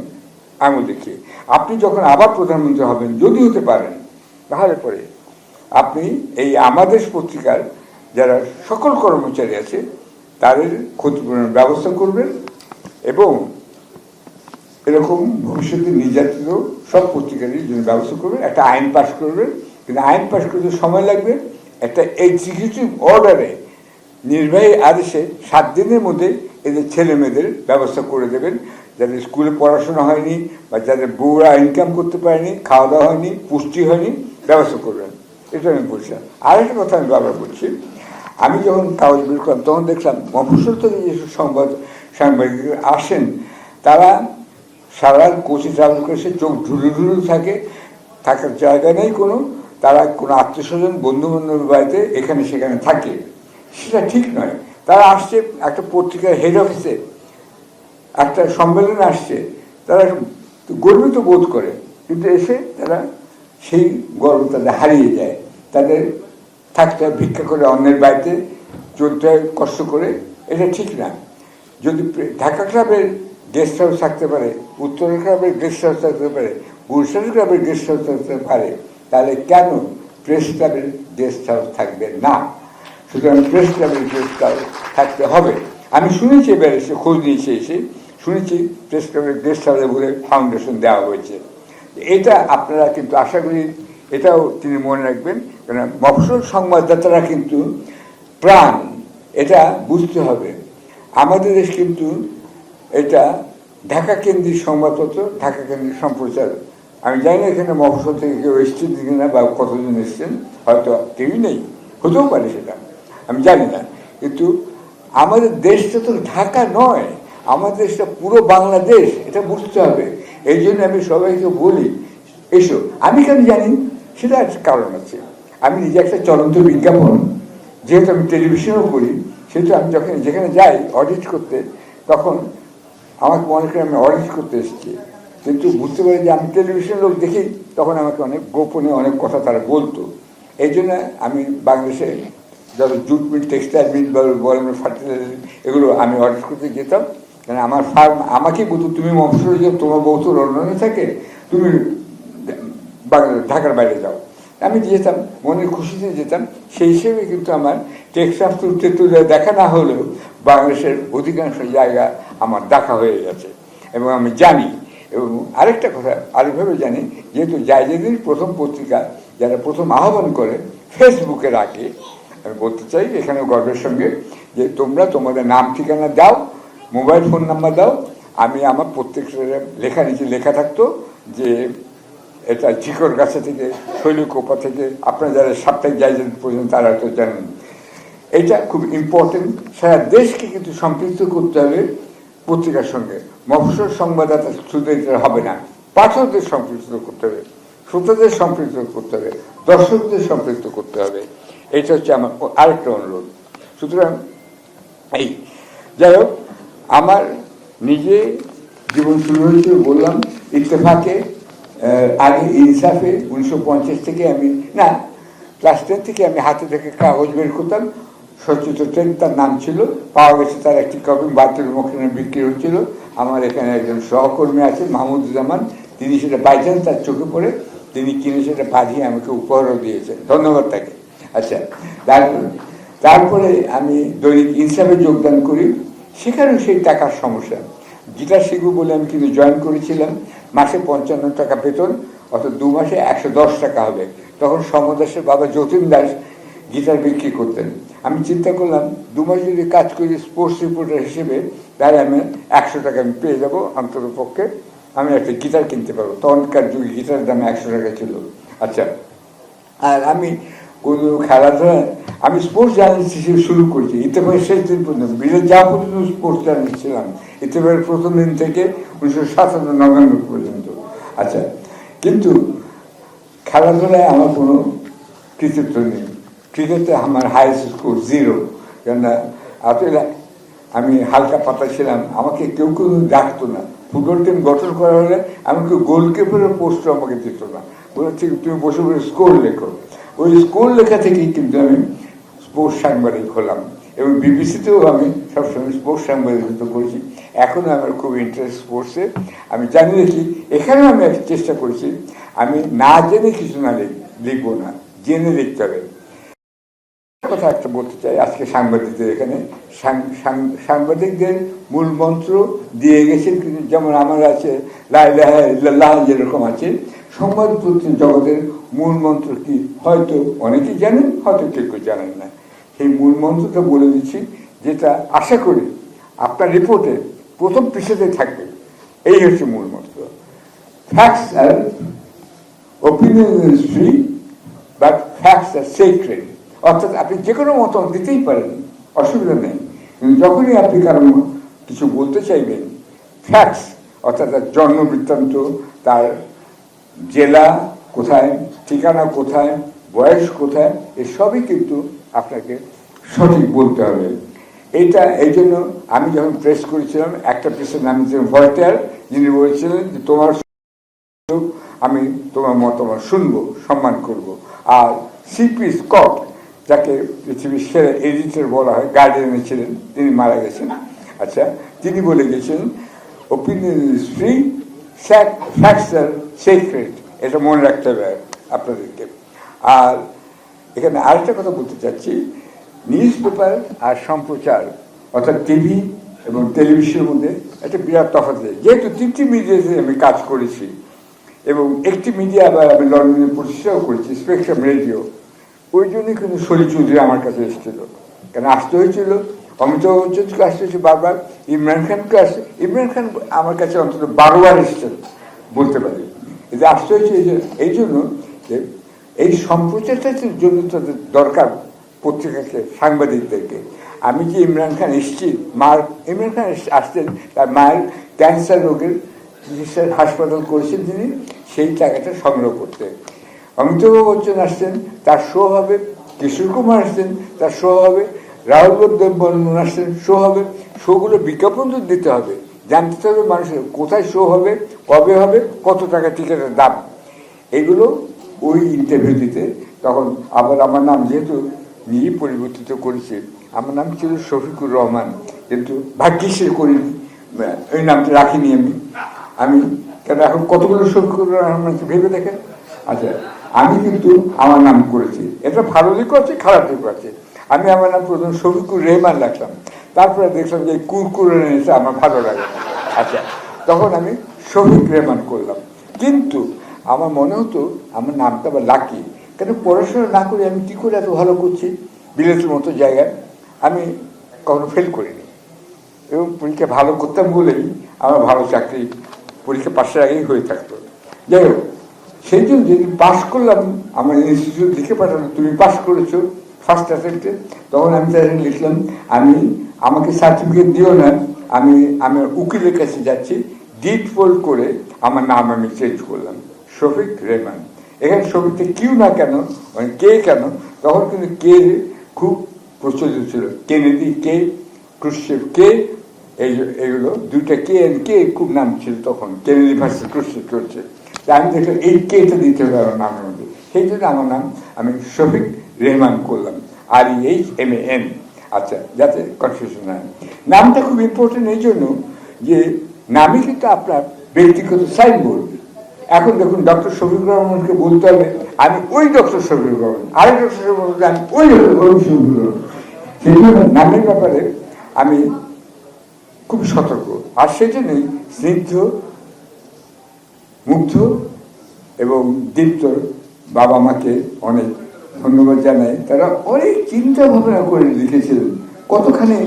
আঙুল দেখিয়ে, আপনি যখন আবার প্রধানমন্ত্রী হবেন, যদি হতে পারেন, তাহলে পরে আপনি এই আমাদের পত্রিকার যারা সকল কর্মচারী আছে তাদের ক্ষতিপূরণের ব্যবস্থা করবেন, এবং এরকম ভবিষ্যতে নির্যাতিত সব পত্রিকারই জন্য ব্যবস্থা করবেন। একটা আইন পাশ করবেন, কিন্তু আইন পাশ করতে সময় লাগবে। একটা এক্সিকিউটিভ অর্ডারে, নির্বাহী আদেশে 7 দিনের মধ্যে এদের ছেলে মেয়েদের ব্যবস্থা করে দেবেন, যাদের স্কুলে পড়াশোনা হয়নি বা যাদের বউরা ইনকাম করতে পারেনি, খাওয়া দাওয়া হয়নি, পুষ্টি হয়নি, ব্যবস্থা করবেন। এটা আমি বলছিলাম। আরেকটা কথা আমি বারবার বলছি, আমি যখন কাগজ বের করলাম তখন দেখলাম মফস্বল থেকে যেসব সাংবাদিকরা আসেন, তারা সারা কোচে ট্রাভেল করে সে চোখ ঢুলু ঢুলু থাকে, থাকার জায়গা নেই কোনো, তারা কোনো আত্মীয়স্বজন বন্ধু বান্ধবের বাড়িতে এখানে সেখানে থাকে। সেটা ঠিক নয়। তারা আসছে একটা পত্রিকার হেড অফিসে, একটা সম্মেলনে আসছে, তারা গর্বিত বোধ করে, কিন্তু এসে তারা সেই গর্ব তাদের হারিয়ে যায়। তাদের থাকতে হয় ভিক্ষা করে অন্যের বাড়িতে, চলতে হয় কষ্ট করে, এটা ঠিক না। যদি ঢাকা ক্লাবের গেস্ট হাউস থাকতে পারে, উত্তরা ক্লাবের গেস্ট হাউস থাকতে পারে, গুলশান ক্লাবের গেস্ট হাউস থাকতে পারে, তাহলে কেন প্রেস ক্লাবের গেস্ট হাউস থাকবে না? সুতরাং প্রেস ক্লাবের গেস্ট হাউস থাকতে হবে। আমি শুনেছি, এবার এসে খোঁজ নিয়েছে, এসে শুনেছি প্রেস ক্লাবের গেস্ট হাউসে বলে ফাউন্ডেশন দেওয়া হয়েছে। এটা আপনারা কিন্তু আশা করি এটাও তিনি মনে রাখবেন, কারণ মফস্বল সংবাদদাতারা কিন্তু প্রাণ, এটা বুঝতে হবে। আমাদের দেশ কিন্তু এটা ঢাকা কেন্দ্রিক সংবাদপত্র, ঢাকা কেন্দ্রিক সম্প্রচার। আমি জানি না এখানে মফস্বল থেকে কেউ এসছেন কিনা বা কতজন এসছেন, হয়তো কেউই নেই, হতেও পারে, সেটা আমি জানি না। কিন্তু আমাদের দেশটা তো ঢাকা নয়, আমাদের দেশটা পুরো বাংলাদেশ, এটা বুঝতে হবে। এই জন্য আমি সবাইকে বলি, এসো। আমি কেন জানি সেটা একটা কারণ আছে। আমি নিজে একটা চলন্ত বিজ্ঞাপন, যেহেতু আমি টেলিভিশনও করি, সেহেতু আমি যখন যেখানে যাই অডিট করতে, তখন আমাকে মনে করে আমি অডিট করতে এসেছি, কিন্তু বুঝতে পারি যে আমি টেলিভিশন লোক দেখি, তখন আমাকে অনেক গোপনে অনেক কথা তারা বলতো। এই জন্য আমি বাংলাদেশে যত জুট মিল, টেক্সটাইল মিল, বলেন ফার্টিলাইজার, এগুলো আমি অডিট করতে যেতাম। কারণ আমার ফার্ম আমাকেই বলতো, তুমি মফস্বলে যাও, তোমার বউ তো লন্ডনে থাকে, তুমি ঢাকার বাইরে যাও। আমি যেতাম, মনের খুশিতে যেতাম। সেই হিসেবে কিন্তু আমার টেক্সাস তুলে দেখা না হলেও বাংলাদেশের অধিকাংশ জায়গা আমার দেখা হয়ে গেছে এবং আমি জানি। এবং আরেকটা কথা আরেকভাবে জানি, যেহেতু জায়জাদের প্রথম পত্রিকা যারা প্রথম আহ্বান করে ফেসবুকের আগে, আমি বলতে চাই এখানে গর্বের সঙ্গে যে তোমরা তোমাদের নাম ঠিকানা দাও, মোবাইল ফোন নাম্বার দাও। আমি আমার প্রত্যেকটা লেখা নিচে লেখা থাকতো যে এটা ঝিকর গাছা থেকে, শৈলকোপা থেকে, আপনারা যারা সাপ্তাহিক জায়গা পর্যন্ত তারা তো জানেন। এটা খুব ইম্পর্টেন্ট। সারা দেশকে কিন্তু সম্পৃক্ত করতে হবে পত্রিকার সঙ্গে। মফস্বল সংবাদদাতা শুধু এটা হবে না, পাঠকদের সম্পৃক্ত করতে হবে, শ্রোতাদের সম্পৃক্ত করতে হবে, দর্শকদের সম্পৃক্ত করতে হবে। এটা হচ্ছে আমার আরেকটা অনুরোধ। সুতরাং এই যাই হোক, আমার নিজে জীবন শুরু হয়েছিল বললাম ইত্তেফাকে, আগে ইনসাফে 1950 থেকে আমি না ক্লাস 10 থেকে আমি হাতে থেকে কাগজ বের করতাম। সচিত্র ট্রেন তার নাম ছিল, পাওয়া গেছে তার একটি কপি বাতিল মক্ষণে বিক্রি হচ্ছিল। আমার এখানে একজন সহকর্মী আছেন মাহমুদুজ্জামান, তিনি সেটা পাইছেন, তার চোখে পড়ে তিনি কিনে সেটা বাঁধিয়ে আমাকে উপহারও দিয়েছেন, ধন্যবাদ তাকে। আচ্ছা, তারপরে আমি দৈনিক ইনসাফে যোগদান করি। সেখানেও সেই টাকার সমস্যা। গিটার শিখব বলে আমি কিন্তু জয়েন করেছিলাম, মাসে 55 টাকা বেতন, অর্থাৎ 2 মাসে 110 টাকা হবে। তখন সমদাসের বাবা যতীন দাস গিটার বিক্রি করতেন। আমি চিন্তা করলাম 2 মাস যদি কাজ করি স্পোর্টস রিপোর্টার হিসেবে, তাহলে আমি 100 টাকা আমি পেয়ে যাবো, অন্তত পক্ষে আমি একটা গিটার কিনতে পারবো। তখনকার যুগে গিটারের দাম 100 টাকা ছিল। আচ্ছা, আর আমি কোনো খেলাধুলা, আমি স্পোর্টস জার্নালিস্ট হিসেবে শুরু করেছি ইত্তেফাকের শেষ দিন পর্যন্ত, বিদেশ যাওয়া পর্যন্ত স্পোর্টস জার্নালিস্ট ছিলাম, ইত্তেফাকের প্রথম দিন থেকে 1997 নভেম্বর পর্যন্ত। আচ্ছা, কিন্তু খেলাধুলায় আমার কোনো কৃতিত্ব নেই। ক্রিকেটে আমার হাইয়েস্ট স্কোর 0, কেননা আসলে আমি হালকা পাতা ছিলাম, আমাকে কেউ ডাকতো না। ফুটবল টিম গঠন করা হলে আমাকে গোলকিপারের পোস্টও আমাকে দিত না, বলে ঠিক তুমি বসে বসে স্কোর লেখো। ওই স্কোর লেখা থেকেই কিন্তু আমি স্পোর্টস সাংবাদিক হলাম এবং বিবিসিতেও আমি সবসময় স্পোর্টস সাংবাদিকত্ব করেছি। এখনও আমার খুব ইন্টারেস্ট স্পোর্টসে। আমি জানি দেখি, এখানেও আমি চেষ্টা করেছি আমি না জেনে কিছু না লিখবো না, জেনে লিখতে হবে। কথা একটা বলতে চাই আজকে সাংবাদিকদের, এখানে সাংবাদিকদের মূল মন্ত্র দিয়ে গেছেন, কিন্তু যেমন আমার আছে লা ইলাহা ইল্লাল্লাহ, যেরকম আছে সংবাদ জগতের মূল মন্ত্র কি হয়তো অনেকেই জানেন, হয়তো কেউ কেউ জানেন না। সেই মূল মন্ত্রটা বলে দিচ্ছি, যেটা আশা করি আপনার রিপোর্টে প্রথম পৃষ্ঠাতে থাকবে। এই হচ্ছে মূল মন্ত্র। ফ্যাক্টস আর opinion is free, but facts are secret. অর্থাৎ আপনি যে কোনো মতামত দিতেই পারেন, অসুবিধা নেই, কিন্তু যখনই আপনি কারণ কিছু বলতে চাইবেন, ফ্যাক্টস অর্থাৎ তার জন্ম বৃত্তান্ত, তার জেলা কোথায়, ঠিকানা কোথায়, বয়স কোথায়, এসবই কিন্তু আপনাকে সঠিক বলতে হবে। এই জন্য আমি যখন প্রেস করেছিলাম, একটা প্রেসের নাম ছিলেন ভল্টেয়ার, যিনি বলেছিলেন যে আমি তোমার মতামত শুনবো, সম্মান করব। আর সিপি স্কট, যাকে পৃথিবীর সেরা এডিটর বলা হয়, গার্ডিয়ানে ছিলেন, তিনি মারা গেছেন। আচ্ছা, তিনি বলে গেছেন opinion is free, facts are secret. এটা মনে রাখতে হবে আপনাদেরকে। আর এখানে আরেকটা কথা বলতে চাচ্ছি, নিউজ পেপার আর সম্প্রচার অর্থাৎ টিভি এবং টেলিভিশনের মধ্যে একটা বিরাট তফাৎ আছে। যেহেতু 3টি মিডিয়াতে আমি কাজ করেছি এবং একটি মিডিয়া আবার আমি লন্ডনে প্রতিষ্ঠাও করেছি, স্পেকট্রাম রেডিও, ওই জন্যই কিন্তু শরীর চৌধুরী আমার কাছে এসেছিল। কেন আসতে হয়েছিল, অমিতাভ বচ্চনকে আসতে হয়েছে বারবার, ইমরান খানকে আসছে, ইমরান খান আমার কাছে অন্তত 12 বার এসেছেন বলতে পারি। এতে আসতে হয়েছে এই জন্য যে এই সম্প্রচারটার জন্য তাদের দরকার পত্রিকাকে, সাংবাদিকদেরকে। আমি যে ইমরান খান এসেছি, ইমরান খান আসতেন, তার মায়ের ক্যান্সার রোগের চিকিৎসার হাসপাতাল করেছেন তিনি, সেই টাকাটা সংগ্রহ করতে। অমিতাভ বচ্চন আসছেন, তার শো হবে। কিশোর কুমার আসছেন, তার শো হবে। রাহুল বর্মন আসছেন, শো হবে। শোগুলো বিজ্ঞাপন তো দিতে হবে, জানতে হবে মানুষের কোথায় শো হবে, কবে হবে, কত টাকা টিকিটের দাম। এগুলো ওই ইন্টারভিউ দিতে তখন আবার আমার নাম যেহেতু নিজে পরিবর্তিত করেছে, আমার নাম ছিল শফিকুর রহমান, কিন্তু ভাগ্যিসে করিনি, ওই নামটা রাখিনি আমি কেন এখন কতগুলো শফিকুর রহমান ভেবে দেখেন। আচ্ছা, আমি কিন্তু আমার নাম করেছি, এটা ভালো দিকও আছে, খারাপ দিকও আছে। আমি আমার নাম প্রথম শফিকুর রেহমান রাখলাম, তারপরে দেখলাম যে কুরকুরে এটা আমার ভালো লাগে। আচ্ছা, তখন আমি শফিক রেহমান করলাম। কিন্তু আমার মনে হতো আমার নামটা আবার লাকি, কেন পড়াশোনা না করে আমি কী করে এত ভালো করছি বিলেতের মতো জায়গায়। আমি কখনো ফেল করিনি এবং পরীক্ষা ভালো করতাম বলেই আমার ভালো চাকরি পরীক্ষা পাশের আগেই হয়ে থাকতো। যাই হোক, সেই জন্য যেদিন পাশ করলাম, আমার ইনস্টিটিউট লিখে পাঠালো তুমি পাশ করেছো ফার্স্ট অ্যাটেম্পটে, তখন আমি তাদের লিখলাম আমাকে সার্টিফিকেট দিও না, আমি আমার উকিলের কাছে যাচ্ছি, ডিড ফোল্ড করে আমার নাম আমি চেঞ্জ করলাম শফিক রেহমান। এখানে শফিকটা কিউ না কেন, মানে কে কেন, তখন কিন্তু কে খুব প্রচলিত ছিল, কেনেডি কে, ক্রুশ্চেভ কে, এইগুলো দুইটা কে এন্ড কে খুব নাম ছিল তখন, কেনেডি ভার্সেস ক্রুশ্চেভ চলছে। আমি দেখলাম এই কেটা দিতে হবে আমার নামের মধ্যে, সেই জন্য আমার নাম আমি শফিক রেহমান করলাম, REHMAN। আচ্ছা, যাতে কনফিউশন হয়। নামটা খুব ইম্পর্টেন্ট এই জন্য যে নামই কিন্তু আপনার ব্যক্তিগত সাইনবোর্ড। এখন দেখুন, ডক্টর শফিকুর রহমানকে বলতে হবে আমি ওই ডক্টর শফিকুর রহমান, আরেক ডক্টর শফিকুর রহমান আমি ওই শফিকুর রহমান। সেই জন্য নামের ব্যাপারে আমি খুব সতর্ক। আর সেই জন্যই স্নিগ্ধ, মুগ্ধ এবং দীপ্তর বাবা মাকে অনেক ধন্যবাদ জানাই। তারা অনেক চিন্তা ভাবনা করে লিখেছিলেন, কতখানি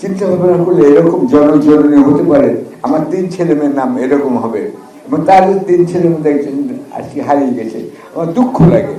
চিন্তা ভাবনা করলে এরকম জনজননী হতে পারে, আমার 3 ছেলে মেয়ের নাম এরকম হবে, এবং তাদের 3 ছেলের মধ্যে একজন আজকে হারিয়ে গেছে, আমার দুঃখ লাগে।